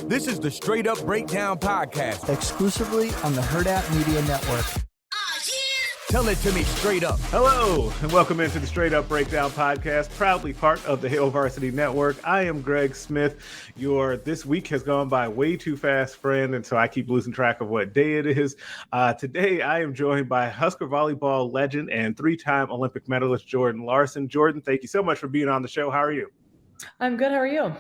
This is the Straight Up Breakdown Podcast. Exclusively on the Hurrdat Media Network. Tell it to me straight up. Hello, and welcome into the Straight Up Breakdown Podcast, proudly part of the Varsity Network. I am Greg Smith. This week has gone by way too fast, friend, and so I keep losing track of what day it is. Today, I am joined by Husker volleyball legend and three-time Olympic medalist Jordan Larson. Jordan, thank you so much for being on the show. How are you? I'm good. How are you?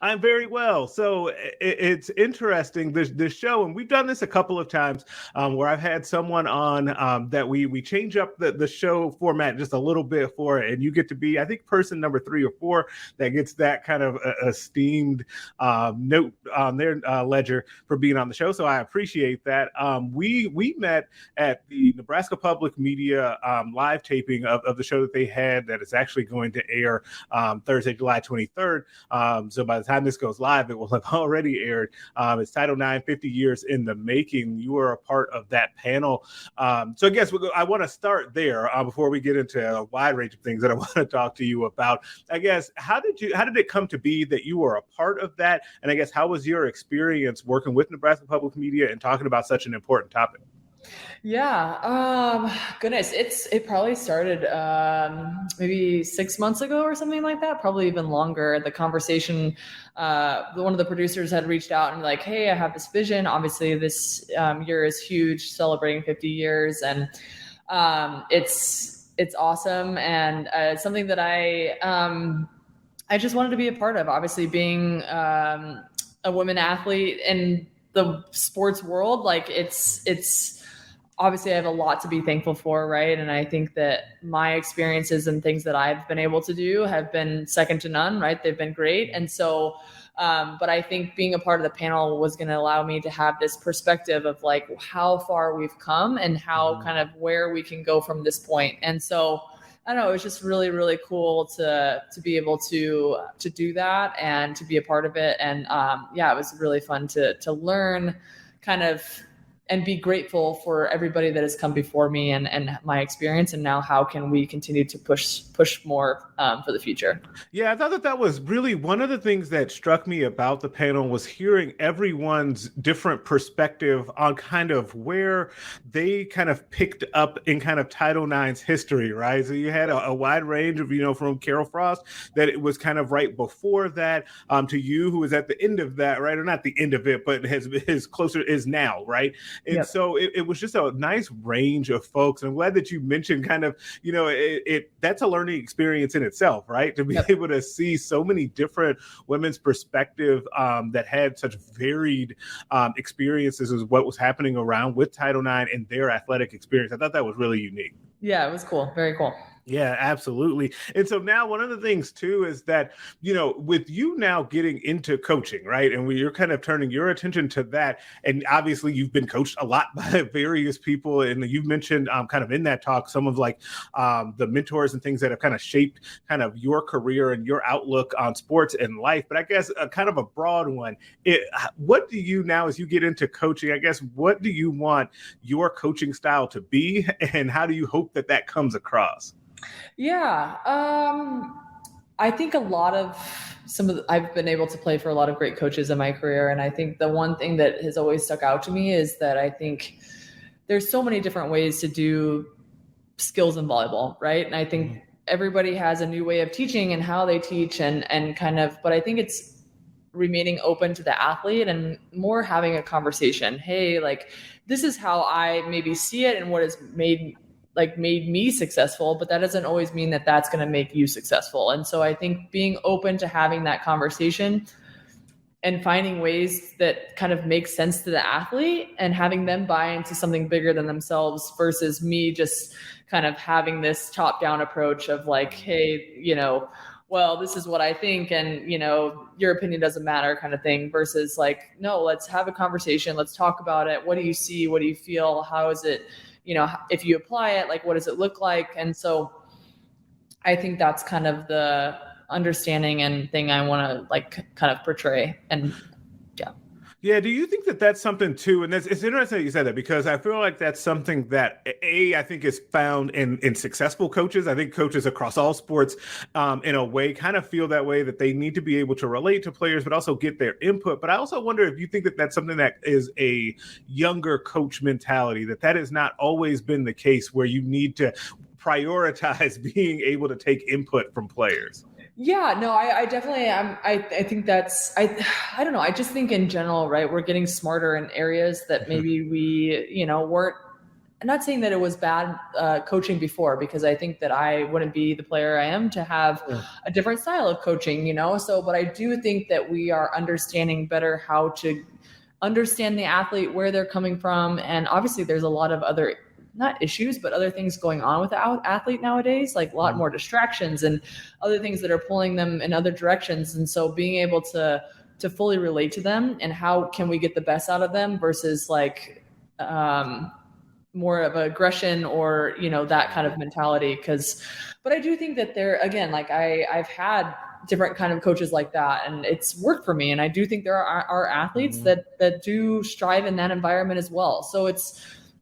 I'm very well. So it's interesting, this show, and we've done this a couple of times where I've had someone on that we change up the show format just a little bit for it, and you get to be, I think, person number 3 or 4 that gets that kind of esteemed note on their ledger for being on the show. So I appreciate that. We met at the Nebraska Public Media live taping of the show that they had that is actually going to air Thursday, July 23rd. So by the time this goes live, it will have already aired. It's Title IX, 50 years in the making. You were a part of that panel. So I guess I want to start there before we get into a wide range of things that I want to talk to you about. I guess, how did it come to be that you were a part of that? And I guess, how was your experience working with Nebraska Public Media and talking about such an important topic? Yeah. Goodness. It probably started maybe 6 months ago or something like that, probably even longer. The conversation, one of the producers had reached out and like, hey, I have this vision. Obviously this year is huge, celebrating 50 years. And it's awesome. And it's something that I just wanted to be a part of. Obviously being a women athlete in the sports world, like it's obviously I have a lot to be thankful for, right? And I think that my experiences and things that I've been able to do have been second to none, right? They've been great. And so, but I think being a part of the panel was going to allow me to have this perspective of like how far we've come and how kind of where we can go from this point. And so, I don't know, it was just really, really cool to be able to do that and to be a part of it. And yeah, it was really fun to learn kind of and be grateful for everybody that has come before me and my experience. And now how can we continue to push more for the future? Yeah, I thought that was really one of the things that struck me about the panel was hearing everyone's different perspective on kind of where they kind of picked up in kind of Title IX's history, right? So you had a wide range of, from Carol Frost, that it was kind of right before that, to you, who was at the end of that, right? Or not the end of it, but is closer is now, right? And yep. So it was just a nice range of folks. And I'm glad that you mentioned kind of, that's a learning experience in itself, right? To be yep. able to see so many different women's perspective that had such varied experiences as what was happening around with Title IX and their athletic experience. I thought that was really unique. Yeah, it was cool. Very cool. Yeah, absolutely. And so now one of the things too is that, with you now getting into coaching, right? And you're kind of turning your attention to that. And obviously you've been coached a lot by various people. And you've mentioned kind of in that talk, some of like the mentors and things that have kind of shaped kind of your career and your outlook on sports and life. But I guess kind of a broad one, what do you now, as you get into coaching, I guess, what do you want your coaching style to be? And how do you hope that comes across? Yeah. I think I've been able to play for a lot of great coaches in my career. And I think the one thing that has always stuck out to me is that I think there's so many different ways to do skills in volleyball, right? And I think everybody has a new way of teaching and how they teach and kind of, but I think it's remaining open to the athlete and more having a conversation. Hey, like, this is how I maybe see it and what has made me successful, but that doesn't always mean that that's going to make you successful. And so I think being open to having that conversation and finding ways that kind of make sense to the athlete and having them buy into something bigger than themselves versus me just kind of having this top-down approach of like, hey, well, this is what I think and, your opinion doesn't matter kind of thing versus like, no, let's have a conversation. Let's talk about it. What do you see? What do you feel? How is it? If you apply it, like, what does it look like? And so I think that's kind of the understanding and thing I want to like kind of portray. And yeah. Yeah, do you think that that's something too? And it's interesting that you said that, because I feel like that's something that I think is found in successful coaches. I think coaches across all sports, in a way, kind of feel that way, that they need to be able to relate to players, but also get their input. But I also wonder if you think that that's something that is a younger coach mentality, that has not always been the case, where you need to prioritize being able to take input from players. Yeah, no, I definitely am. I think I don't know. I just think in general, right, we're getting smarter in areas that maybe we, weren't. I'm not saying that it was bad coaching before, because I think that I wouldn't be the player I am to have a different style of coaching, So, but I do think that we are understanding better how to understand the athlete, where they're coming from. And obviously there's a lot of other, not issues, but other things going on with the athlete nowadays, like a lot more distractions and other things that are pulling them in other directions. And so being able to fully relate to them, and how can we get the best out of them versus like more of aggression or, that kind of mentality. But I do think that there, again, like I've had different kind of coaches like that, and it's worked for me. And I do think there are athletes that do strive in that environment as well. So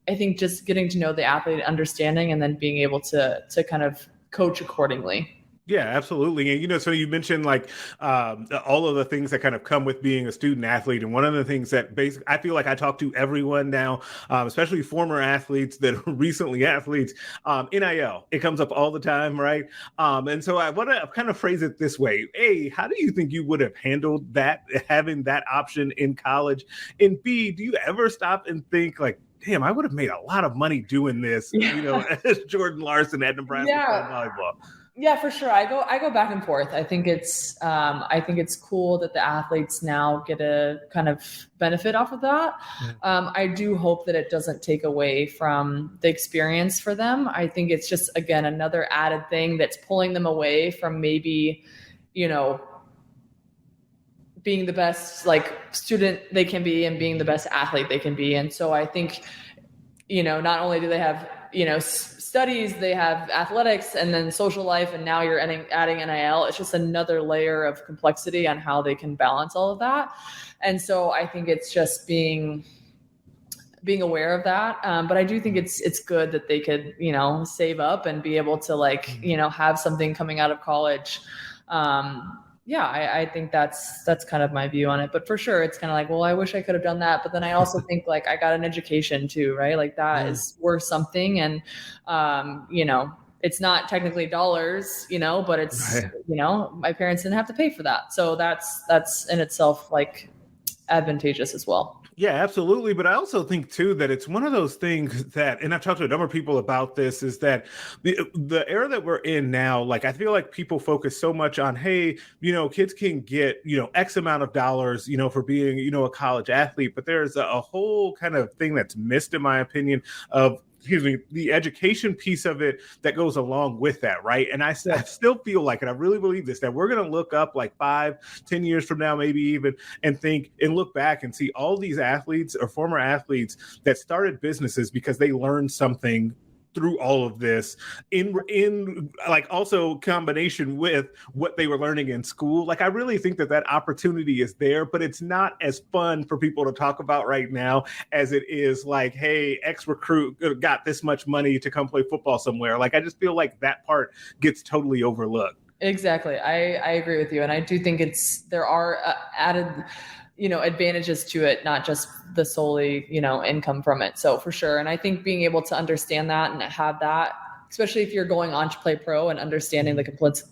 I think just getting to know the athlete, understanding, and then being able to kind of coach accordingly. Yeah, absolutely. And, so you mentioned like all of the things that kind of come with being a student athlete. And one of the things that basically I feel like I talk to everyone now, especially former athletes that are recently athletes, NIL, it comes up all the time, right? And so I want to kind of phrase it this way. A, how do you think you would have handled that, having that option in college? And B, do you ever stop and think like, damn, I would have made a lot of money doing this, as Jordan Larson at Nebraska volleyball? Yeah, for sure. I go back and forth. I think it's cool that the athletes now get a kind of benefit off of that. I do hope that it doesn't take away from the experience for them. I think it's just, again, another added thing that's pulling them away from maybe, being the best like student they can be and being the best athlete they can be. And so I think, not only do they have, studies, they have athletics and then social life, and now you're adding NIL. It's just another layer of complexity on how they can balance all of that. And so I think it's just being aware of that. But I do think it's good that they could, save up and be able to have something coming out of college. I think that's kind of my view on it. But for sure, it's kind of like, well, I wish I could have done that. But then I also think like I got an education too, right? Like that is worth something. And, it's not technically dollars, but it's, my parents didn't have to pay for that. So that's in itself like advantageous as well. Yeah, absolutely. But I also think, too, that it's one of those things that, and I've talked to a number of people about this, is that the era that we're in now, like, I feel like people focus so much on, hey, kids can get, X amount of dollars, for being, a college athlete. But there's a whole kind of thing that's missed, in my opinion, of the education piece of it that goes along with that, right? And I still feel like, and I really believe this, that we're going to look up like 5-10 years from now, maybe even, and think and look back and see all these athletes or former athletes that started businesses because they learned something through all of this in like also combination with what they were learning in school. Like, I really think that opportunity is there, but it's not as fun for people to talk about right now as it is like, hey, X recruit got this much money to come play football somewhere. Like, I just feel like that part gets totally overlooked. Exactly. I agree with you. And I do think there are added advantages to it, not just the solely, income from it. So for sure. And I think being able to understand that and have that, especially if you're going on to play pro and understanding the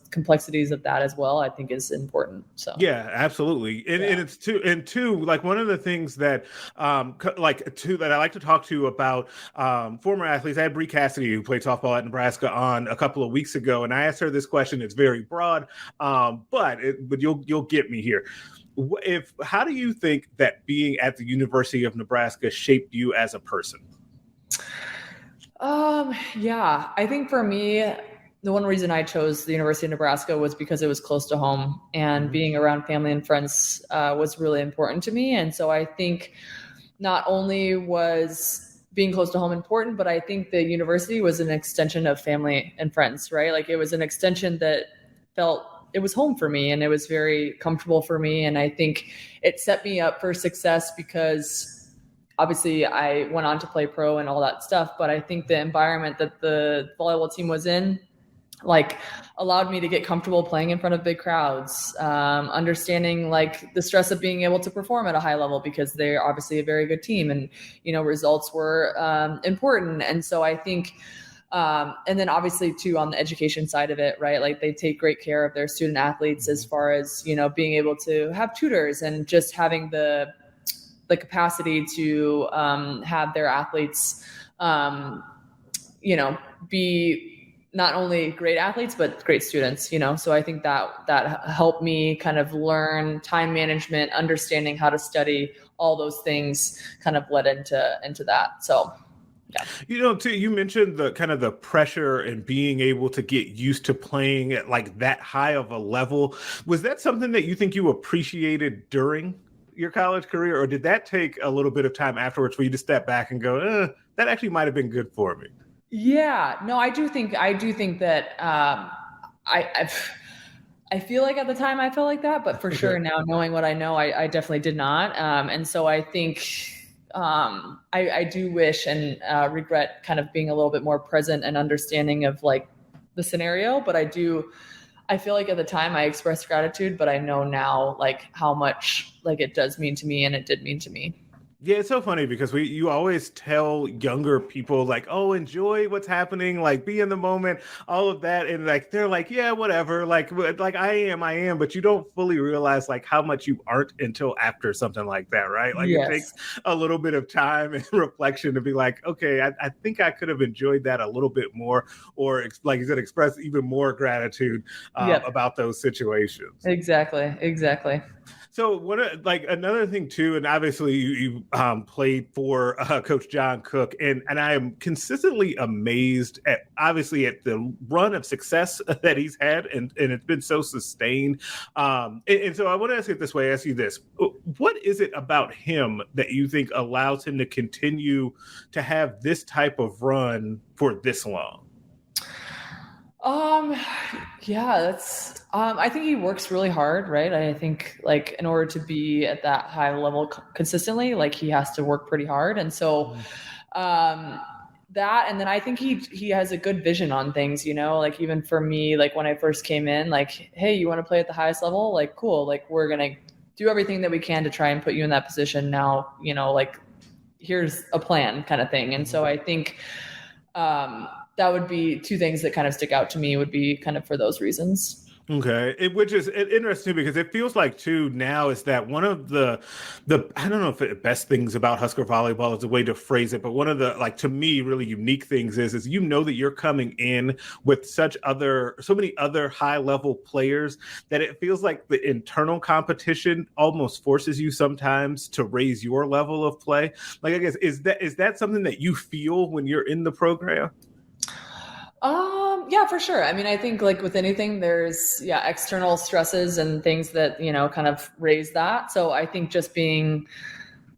complexities of that as well, I think is important. So yeah, absolutely. And it's two, like one of the things that, that I like to talk to about former athletes. I had Bree Cassidy, who played softball at Nebraska, on a couple of weeks ago. And I asked her this question. It's very broad, but you'll get me here. How do you think that being at the University of Nebraska shaped you as a person? I think for me, the one reason I chose the University of Nebraska was because it was close to home, and being around family and friends was really important to me. And so I think not only was being close to home important, but I think the university was an extension of family and friends, right? Like, it was an extension that felt it was home for me and it was very comfortable for me. And I think it set me up for success because obviously I went on to play pro and all that stuff, but I think the environment that the volleyball team was in, like, allowed me to get comfortable playing in front of big crowds, understanding like the stress of being able to perform at a high level because they're obviously a very good team and, results were important. And so I think, and then obviously too, on the education side of it, right? Like they take great care of their student athletes as far as, being able to have tutors and just having the capacity to have their athletes, be not only great athletes, but great students, So I think that helped me kind of learn time management, understanding how to study, all those things kind of led into that. So, yeah. Too, you mentioned the kind of the pressure and being able to get used to playing at like that high of a level. Was that something that you think you appreciated during your college career, or did that take a little bit of time afterwards for you to step back and go, that actually might have been good for me? Yeah, no, I do think that I feel like at the time I felt like that, but for sure now knowing what I know, I definitely did not. And so I think I do wish and regret kind of being a little bit more present and understanding of like the scenario. But I feel like at the time I expressed gratitude, but I know now like how much like it does mean to me, and it did mean to me. Yeah, it's so funny because you always tell younger people like, oh, enjoy what's happening, like be in the moment, all of that. And like, they're like, yeah, whatever. Like I am, but you don't fully realize like how much you aren't until after something like that, right? Like Yes. It takes a little bit of time and reflection to be like, okay, I think I could have enjoyed that a little bit more, or like you said, express even more gratitude about those situations. Exactly. So another thing too, and obviously you played for Coach John Cook, and I am consistently amazed at the run of success that he's had, and it's been so sustained. And so I want to ask you this: what is it about him that you think allows him to continue to have this type of run for this long? I think he works really hard, right? I think like in order to be at that high level consistently, like he has to work pretty hard. And so, that, and then I think he has a good vision on things, like even for me, like when I first came in, like, hey, you want to play at the highest level? Like, cool. Like we're going to do everything that we can to try and put you in that position now, like here's a plan kind of thing. And so I think, that would be two things that kind of stick out to me, would be kind of for those reasons. Okay, which is interesting because it feels like too now is that one of the I don't know if the best things about Husker volleyball is a way to phrase it, but one of the to me really unique things is that you're coming in with so many other high level players that it feels like the internal competition almost forces you sometimes to raise your level of play. Like I guess is that something that you feel when you're in the program? Yeah, for sure. I mean, I think like with anything, there's external stresses and things that, kind of raise that. So I think just being,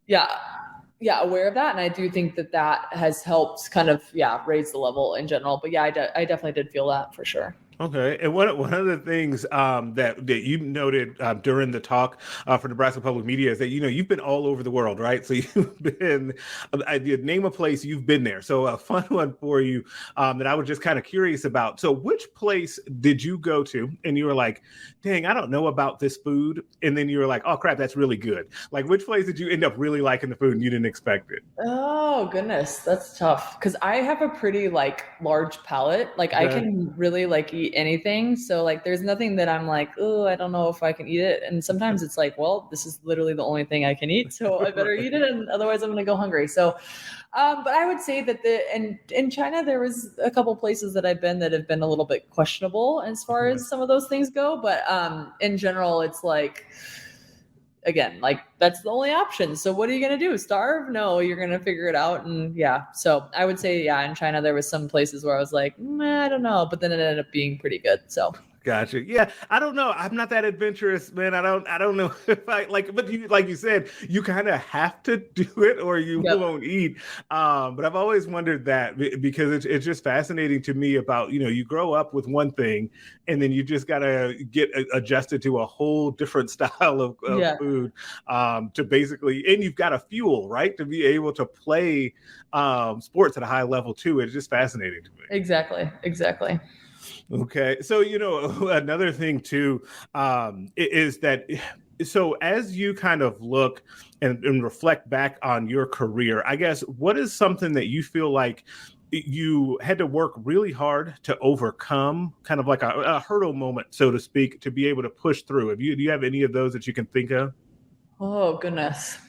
aware of that. And I do think that has helped kind of, raise the level in general. But I definitely did feel that for sure. Okay, and one of the things that you noted during the talk for Nebraska Public Media is that you've been all over the world, right? So you've been, name a place you've been there. So a fun one for you that I was just kind of curious about. So which place did you go to, and you were like, "Dang, I don't know about this food," and then you were like, "Oh crap, that's really good." Like which place did you end up really liking the food and you didn't expect it? Oh goodness, that's tough because I have a pretty large palate. Like I can really eat anything. So there's nothing that I'm like, oh, I don't know if I can eat it. And sometimes it's like, well, this is literally the only thing I can eat. So I better eat it. And otherwise I'm going to go hungry. So, but I would say that in China, there was a couple places that I've been that have been a little bit questionable as far as some of those things go. But in general, it's again, that's the only option. So what are you going to do? Starve? No, you're going to figure it out. And so I would say, in China, there was some places where I was like, I don't know, but then it ended up being pretty good. So. Gotcha. Yeah, I don't know. I'm not that adventurous, man. I don't know if I like, but you, like you said, you kind of have to do it or you Yep. won't eat. But I've always wondered that because it's just fascinating to me about, you grow up with one thing and then you just got to get adjusted to a whole different style of Yeah. food to basically, and you've got a fuel, right? To be able to play sports at a high level too. It's just fascinating to me. Exactly. Okay. So, another thing too, is that, so as you kind of look and reflect back on your career, I guess, what is something that you feel like you had to work really hard to overcome, kind of like a hurdle moment, so to speak, to be able to push through? Do you have any of those that you can think of? Oh, goodness.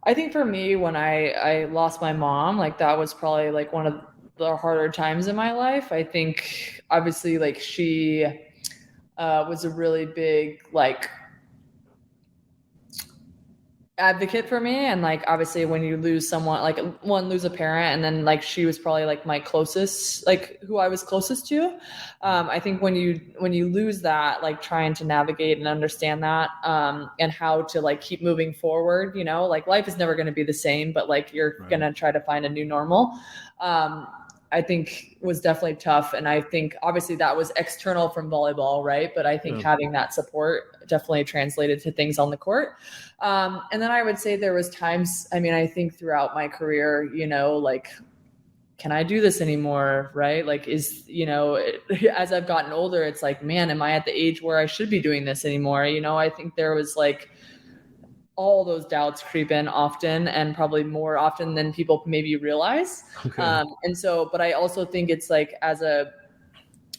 I think for me, when I lost my mom, like that was probably like one of the harder times in my life. I think obviously like she was a really big like advocate for me, and like obviously when you lose someone, like lose a parent, and then like she was probably like my closest, like who I was closest to. I think when you lose that, like trying to navigate and understand that, and how to like keep moving forward, like life is never going to be the same, but like you're Right. going to try to find a new normal. I think was definitely tough. And I think obviously that was external from volleyball, right? But I think having that support definitely translated to things on the court. And then I would say there was times, I think throughout my career, like, can I do this anymore? Right? Like as I've gotten older, it's like, man, am I at the age where I should be doing this anymore? I think there was like, all those doubts creep in often, and probably more often than people maybe realize. Okay. But I also think it's like, as a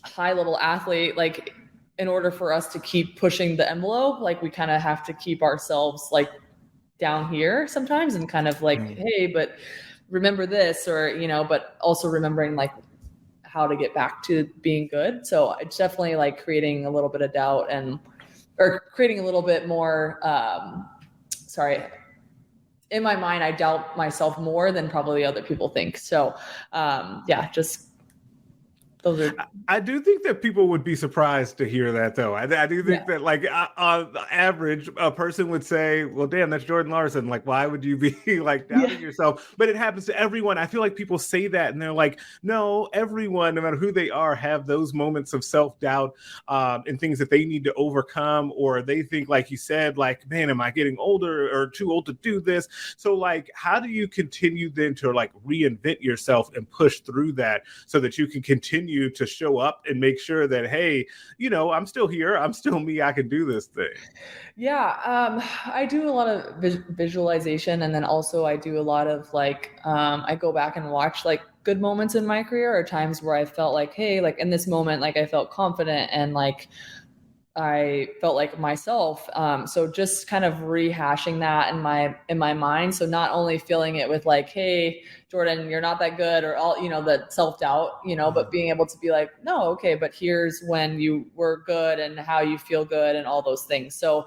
high level athlete, like in order for us to keep pushing the envelope, like we kind of have to keep ourselves like down here sometimes, and kind of like, hey, but remember this, or, but also remembering like how to get back to being good. So it's definitely like creating a little bit of doubt, or creating a little bit more, in my mind, I doubt myself more than probably other people think. So, just those are. I do think that people would be surprised to hear that, though. I do think that, like, on average, a person would say, well, damn, that's Jordan Larson. Like, why would you be like doubting yourself? But it happens to everyone. I feel like people say that and they're like, no, everyone, no matter who they are, have those moments of self-doubt and things that they need to overcome, or they think, like you said, like, man, am I getting older or too old to do this? So, like, how do you continue then to like reinvent yourself and push through that so that you can continue to show up and make sure that, hey, I'm still here, I'm still me, I can do this thing? I do a lot of visualization, and then also I do a lot of like, I go back and watch like good moments in my career, or times where I felt like, hey, like in this moment, like I felt confident and like I felt like myself. So just kind of rehashing that in my mind. So not only feeling it with like, hey, Jordan, you're not that good, or all, the self-doubt, but being able to be like, no, okay, but here's when you were good and how you feel good and all those things. So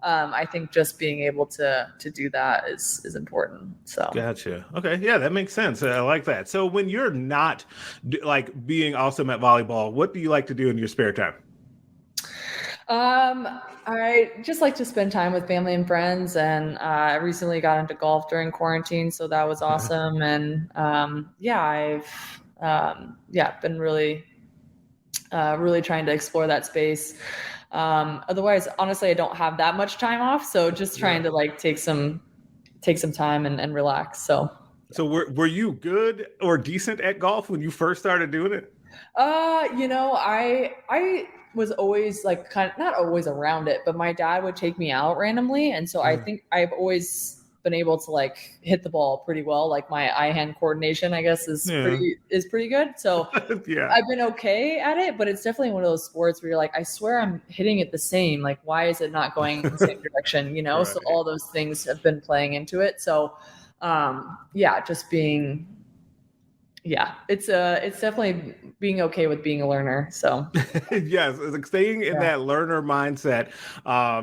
I think just being able to do that is important. So Gotcha. Okay. Yeah, that makes sense. I like that. So when you're not like being awesome at volleyball, what do you like to do in your spare time? I just like to spend time with family and friends, and I recently got into golf during quarantine, so that was awesome. And I've been really trying to explore that space. Otherwise, honestly, I don't have that much time off, so just trying to like take some time and relax. So were you good or decent at golf when you first started doing it? I was always like kind of not always around it, but my dad would take me out randomly. And so I think I've always been able to like hit the ball pretty well. Like my eye-hand coordination, I guess, is pretty good. So I've been okay at it, but it's definitely one of those sports where you're like, I swear I'm hitting it the same. Like, why is it not going in the same direction? Right. So all those things have been playing into it. So, just being Yeah, it's definitely being okay with being a learner. So Yes, it's like staying in that learner mindset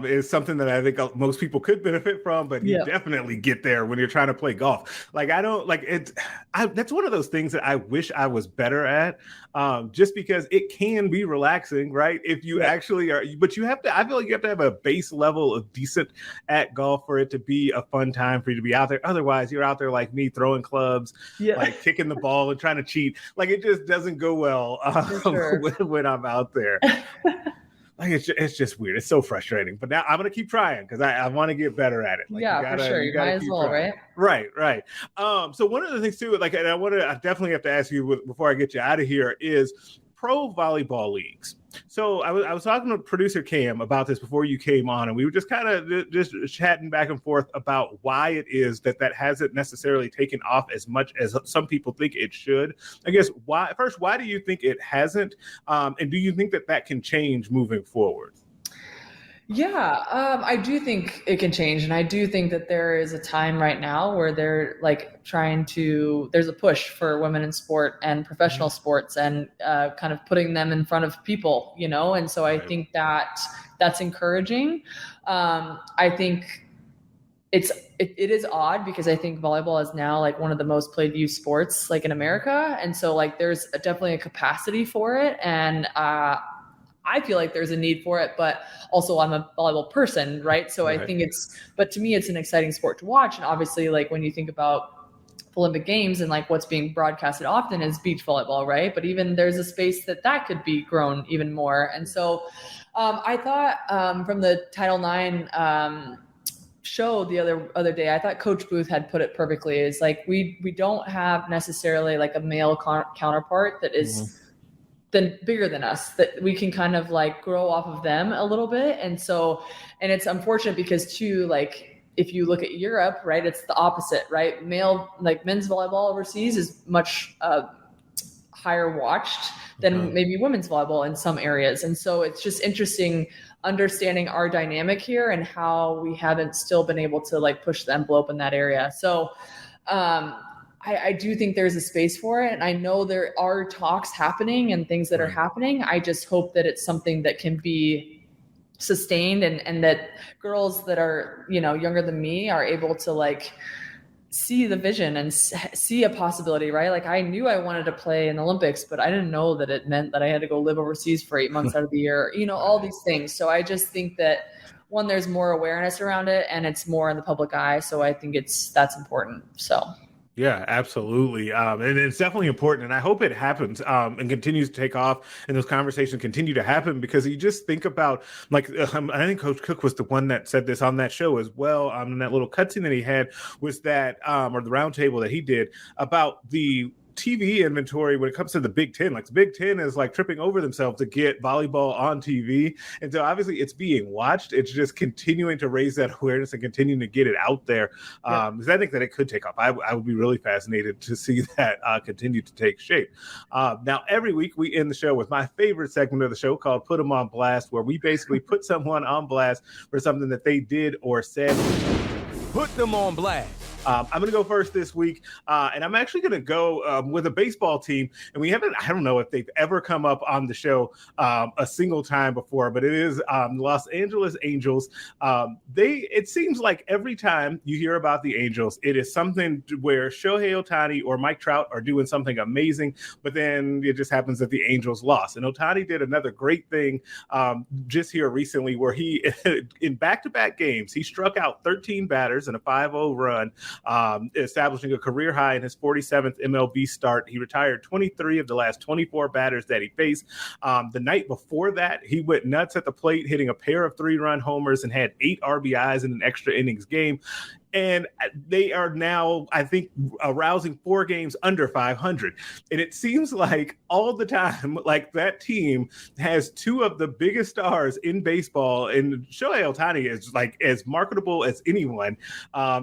is something that I think most people could benefit from, but you yeah, definitely get there when you're trying to play golf. Like I don't like it. That's one of those things that I wish I was better at, just because it can be relaxing, right? If you actually are, but you have to. I feel like you have to have a base level of decent at golf for it to be a fun time for you to be out there. Otherwise, you're out there like me throwing clubs, like kicking the ball and trying to cheat. Like it just doesn't go well when I'm out there. Like it's just weird. It's so frustrating. But now I'm gonna keep trying because I want to get better at it. Like for sure. You might as well, trying. Right. So one of the things too, like, and I definitely have to ask you before I get you out of here, is pro volleyball leagues. So I was talking to producer Cam about this before you came on, and we were just kind of just chatting back and forth about why it is that hasn't necessarily taken off as much as some people think it should. I guess why do you think it hasn't? And do you think that can change moving forward? Yeah, I do think it can change. And I do think that there is a time right now where they're like there's a push for women in sport and professional sports and kind of putting them in front of people, And so I think that's encouraging. I think it is odd because I think volleyball is now like one of the most played youth sports like in America. And so like there's definitely a capacity for it. And I feel like there's a need for it, but also I'm a volleyball person, right? So I think but to me, it's an exciting sport to watch. And obviously, like when you think about Olympic Games and like what's being broadcasted often is beach volleyball, right? But even there's a space that could be grown even more. And so I thought from the Title IX show the other day, I thought Coach Booth had put it perfectly. Is like we don't have necessarily like a male counterpart that is bigger than us, that we can kind of like grow off of them a little bit. And it's unfortunate because too, like if you look at Europe, right, it's the opposite, right? Men's volleyball overseas is much higher watched than maybe women's volleyball in some areas. And so it's just interesting understanding our dynamic here and how we haven't still been able to like push the envelope in that area. So I do think there's a space for it. And I know there are talks happening and things that are happening. I just hope that it's something that can be sustained and that girls that are, younger than me are able to like see the vision and see a possibility, right? Like I knew I wanted to play in the Olympics, but I didn't know that it meant that I had to go live overseas for 8 months out of the year, all these things. So I just think that one, there's more awareness around it and it's more in the public eye. So I think that's important. So. Yeah, absolutely. And it's definitely important. And I hope it happens and continues to take off and those conversations continue to happen because you just think about like, I think Coach Cook was the one that said this on that show as well. In that little cutscene that he had was that, or the roundtable that he did about the TV inventory when it comes to the Big Ten. Like the Big Ten is like tripping over themselves to get volleyball on TV. And so obviously it's being watched. It's just continuing to raise that awareness and continuing to get it out there. Because I think that it could take off. I would be really fascinated to see that continue to take shape. Now, every week we end the show with my favorite segment of the show called Put 'em on Blast, where we basically put someone on blast for something that they did or said. Put them on blast. I'm going to go first this week, and I'm actually going to go with a baseball team. And I don't know if they've ever come up on the show a single time before, but it is Los Angeles Angels. It seems like every time you hear about the Angels, it is something where Shohei Ohtani or Mike Trout are doing something amazing, but then it just happens that the Angels lost. And Ohtani did another great thing just here recently where he, in back-to-back games, he struck out 13 batters in a 5-0 run, establishing a career high in his 47th MLB start. He retired 23 of the last 24 batters that he faced. The night before that, he went nuts at the plate, hitting a pair of 3-run homers and had 8 RBIs in an extra innings game. And they are now, I think, arousing 4 games under 500. And it seems like all the time, like that team has 2 of the biggest stars in baseball. And Shohei Ohtani is like as marketable as anyone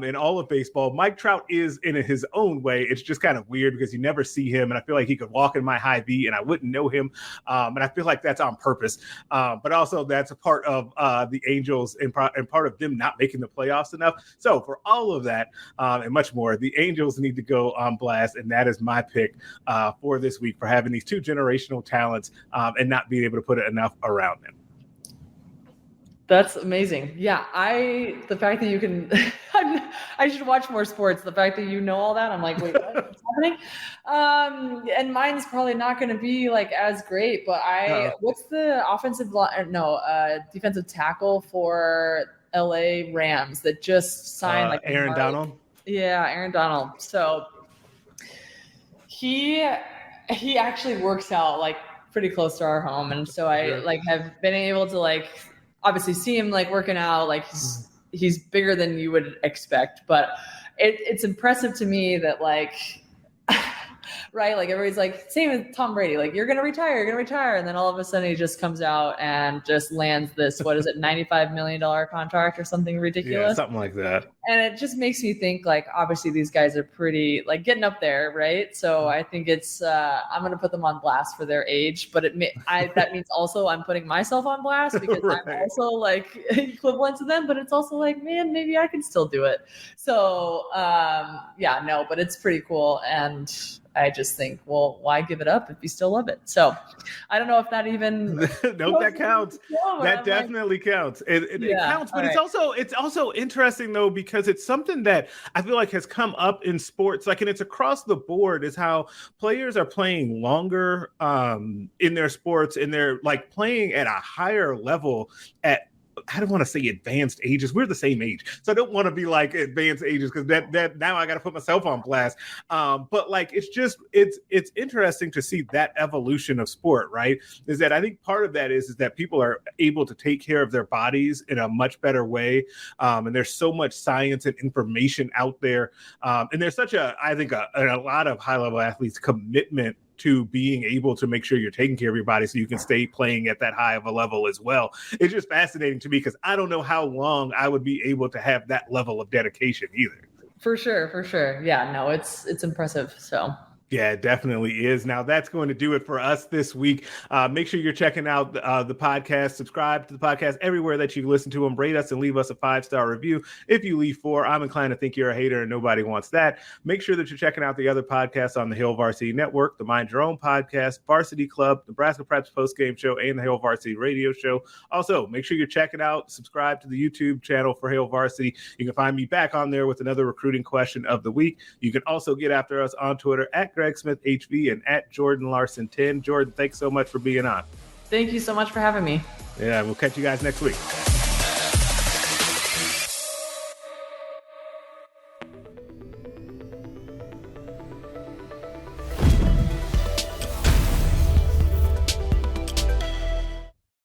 in all of baseball. Mike Trout is in his own way. It's just kind of weird because you never see him. And I feel like he could walk in my Hy-Vee and I wouldn't know him. And I feel like that's on purpose. But also that's a part of the Angels and part of them not making the playoffs enough. So for all of that and much more, the Angels need to go on blast, and that is my pick for this week for having these two generational talents and not being able to put enough around them. That's amazing. Yeah, the fact that you can, I should watch more sports. The fact that you know all that, I'm like, wait, what's happening? And mine's probably not going to be like as great, but what's the defensive tackle for LA Rams that just signed like Aaron Donald? Yeah, Aaron Donald. So he actually works out like pretty close to our home, and so I like have been able to like obviously see him like working out, like he's bigger than you would expect, but it's impressive to me that like right, like everybody's like same with Tom Brady, like you're gonna retire, and then all of a sudden he just comes out and just lands this, what is it, $95 million contract or something ridiculous. Yeah, something like that. And it just makes me think like obviously these guys are pretty like getting up there, right? So I think it's I'm gonna put them on blast for their age, but that means also I'm putting myself on blast because right. I'm also like equivalent to them, but it's also like, man, maybe I can still do it. So but it's pretty cool, and I just think, well, why give it up if you still love it? So I don't know if that even no, that counts. That definitely counts. It counts, but it's also interesting though, because it's something that I feel like has come up in sports, like, and it's across the board, is how players are playing longer in their sports, and they're like playing at a higher level at, I don't want to say advanced ages. We're the same age, so I don't want to be like advanced ages because that now I got to put myself on blast. But like it's interesting to see that evolution of sport. Right? Is that I think part of that is that people are able to take care of their bodies in a much better way, and there's so much science and information out there, and there's such a lot of high level athletes commitment to being able to make sure you're taking care of your body so you can stay playing at that high of a level as well. It's just fascinating to me because I don't know how long I would be able to have that level of dedication either. For sure. Yeah, no, it's impressive. So yeah, it definitely is. Now, that's going to do it for us this week. Make sure you're checking out the podcast. Subscribe to the podcast everywhere that you listen to them. Rate us and leave us a 5-star review. If you leave 4, I'm inclined to think you're a hater, and nobody wants that. Make sure that you're checking out the other podcasts on the Hill Varsity Network, the Mind Your Own podcast, Varsity Club, Nebraska Preps Postgame Show, and the Hill Varsity Radio Show. Also, make sure you're checking out, subscribe to the YouTube channel for Hill Varsity. You can find me back on there with another recruiting question of the week. You can also get after us on Twitter at Greg Smith HV and at Jordan Larson 10. Jordan, thanks so much for being on. Thank you so much for having me. Yeah, we'll catch you guys next week.